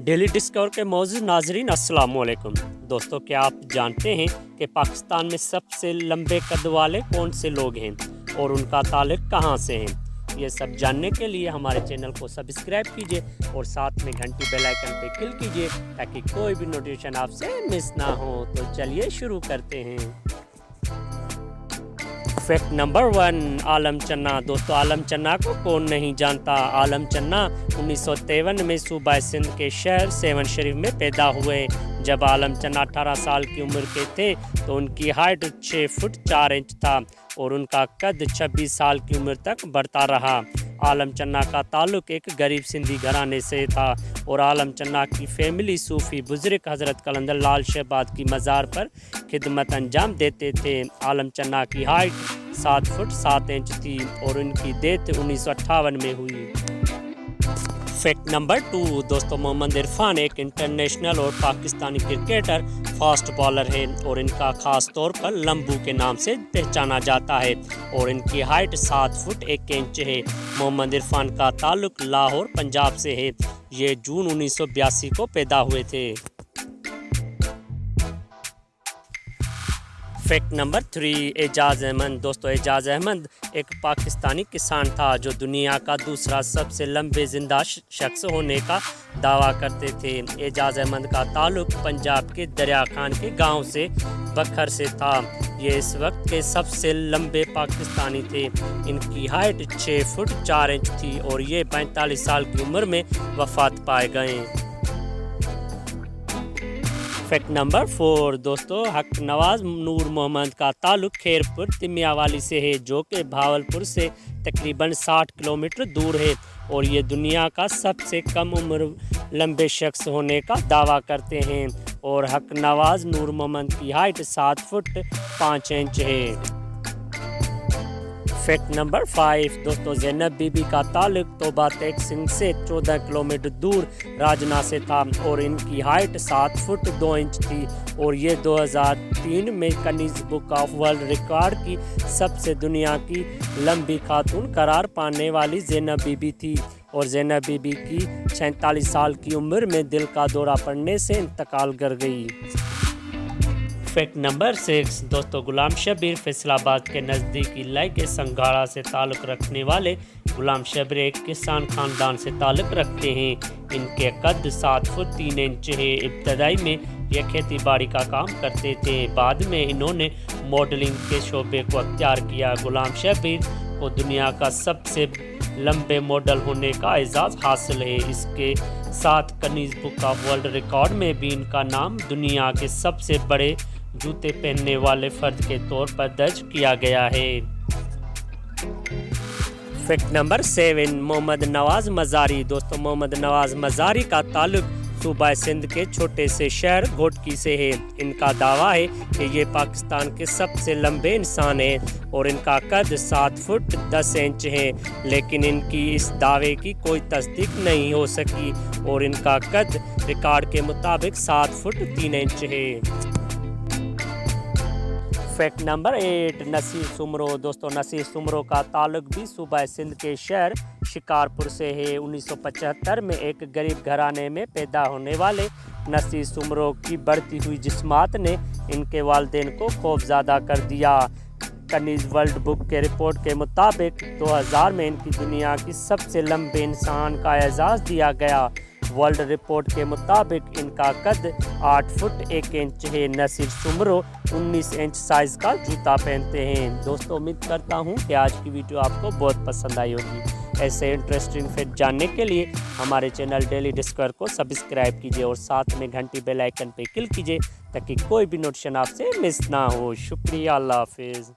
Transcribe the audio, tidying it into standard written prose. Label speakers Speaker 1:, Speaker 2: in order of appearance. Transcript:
Speaker 1: Daily discover के मौजूद नाजरीन अस्सलाम वालेकुम। दोस्तों, क्या आप जानते हैं कि पाकिस्तान में सबसे लंबे कद वाले कौन से लोग हैं और उनका ताल्लुक कहां से है? ये सब जानने के लिए हमारे चैनल को सब्सक्राइब कीजिए और साथ में घंटी बेल आइकन पे क्लिक कीजिए ताकि कोई भी नोटिफिकेशन आपसे मिस ना हो। तो चलिए शुरू करते हैं। फैक्ट नंबर 1, आलम चन्ना। दोस्तों, आलम चन्ना को कौन नहीं जानता। आलम चन्ना 1953 में सूबा सिंध के शहर सेवन शरीफ में पैदा हुए। जब आलम चन्ना 18 साल की उम्र के थे तो उनकी हाइट 6 फुट 4 इंच था और उनका कद 26 साल की उम्र तक बढ़ता रहा। आलम चन्ना का ताल्लुक एक गरीब सिंधी घराने से था और आलम चन्ना की फैमिली सूफ़ी बुज़ुर्ग हज़रत कलंदर लाल शहबाद की मज़ार पर खिदमत अंजाम देते थे। आलम चन्ना की हाइट 7 फुट 7 इंच थी और उनकी डेथ 1958 में हुई। फैक्ट नंबर 2, दोस्तों, मोहम्मद इरफान एक इंटरनेशनल और पाकिस्तानी क्रिकेटर फास्ट बॉलर है और इनका ख़ास तौर पर लंबू के नाम से पहचाना जाता है और इनकी हाइट 7 फुट 1 इंच है। मोहम्मद इरफान का ताल्लुक लाहौर पंजाब से है। ये जून 1982 को पैदा हुए थे। फैक्ट नंबर 3, एजाज़ अहमद। दोस्तों, एजाज़ अहमद एक पाकिस्तानी किसान था जो दुनिया का दूसरा सबसे लंबे जिंदा शख्स होने का दावा करते थे। एजाज़ अहमद का ताल्लुक पंजाब के दरिया खान के गांव से बखर से था। ये इस वक्त के सबसे लंबे पाकिस्तानी थे। इनकी हाइट 6 फुट 4 इंच थी और ये 45 साल की उम्र में वफात पाए गए। फैक्ट नंबर 4, दोस्तों, हक नवाज नूर मोहम्मद का ताल्लुक खैरपुर तिमियावाली से है जो कि भावलपुर से तकरीबन 60 किलोमीटर दूर है और ये दुनिया का सबसे कम उम्र लंबे शख्स होने का दावा करते हैं और हक नवाज नूर मोहम्मद की हाइट 7 फुट 5 इंच है। फैक्ट नंबर 5, दोस्तों, ज़ैनब बीबी का ताल्लुक तोबा तेग सिंह से 14 किलोमीटर दूर राजना से था और इनकी हाइट 7 फुट 2 इंच थी और ये 2003 में Guinness book of world record की सबसे दुनिया की लंबी खातून करार पाने वाली ज़ैनब बीबी थी और ज़ैनब बीबी की 46 साल की उम्र में दिल का दौरा पड़ने से इंतकाल कर गई। फैक्ट नंबर 6, दोस्तों, गुलाम शबीर फैसलाबाद के नज़दीकी इलाके संघाड़ा से ताल्लुक़ रखने वाले गुलाम शबीर एक किसान ख़ानदान से ताल्लुक़ रखते हैं। इनके कद 7 फुट 3 इंच है। इब्तदाई में ये खेती बाड़ी का काम करते थे। बाद में इन्होंने मॉडलिंग के शोबे को अख्तियार किया। गुलाम शबीर को दुनिया का सबसे लंबे मॉडल होने का एजाज़ हासिल है। इसके साथ Guinness book of world record में भी इनका नाम दुनिया के सबसे बड़े जूते पहनने वाले फर्द के तौर पर दर्ज किया गया है। Fact number 7, Mohammad Nawaz Mazari. दोस्तों, मोहम्मद नवाज मज़ारी का ताल्लुक सूबा सिंध के छोटे से शहर घोटकी से है। इनका दावा है कि ये पाकिस्तान के सबसे लंबे इंसान हैं और इनका कद 7 फुट 10 इंच है, लेकिन इनकी इस दावे की कोई तस्दीक नहीं हो सकी और इनका कद रिकॉर्ड के मुताबिक 7 फुट 3 इंच है। Fact number 8, Naseer Soomro. दोस्तों, नसीर सुमरो का ताल्लुक भी सूबा सिंध के शहर शिकारपुर से है। 1975 में एक गरीब घराने में पैदा होने वाले नसीर सुमरो की बढ़ती हुई जिस्मात ने इनके वालिदैन को खौफज़दा कर दिया। गिनीज वर्ल्ड बुक के रिपोर्ट के मुताबिक 2000 में इनकी दुनिया की सबसे लंबे इंसान का एजाज़ दिया गया। वर्ल्ड रिपोर्ट के मुताबिक इनका कद 8 फुट 1 इंच है। नसीर सुमरो 19 इंच साइज़ का जूता पहनते हैं। दोस्तों, उम्मीद करता हूँ कि आज की वीडियो आपको बहुत पसंद आई होगी। ऐसे इंटरेस्टिंग फैक्ट जानने के लिए हमारे चैनल डेली डिस्कवर को सब्सक्राइब कीजिए और साथ में घंटी बेल आइकन पर क्लिक कीजिए ताकि कोई भी नोटिफिकेशन आपसे मिस ना हो। शुक्रिया, अल्लाह हाफिज़।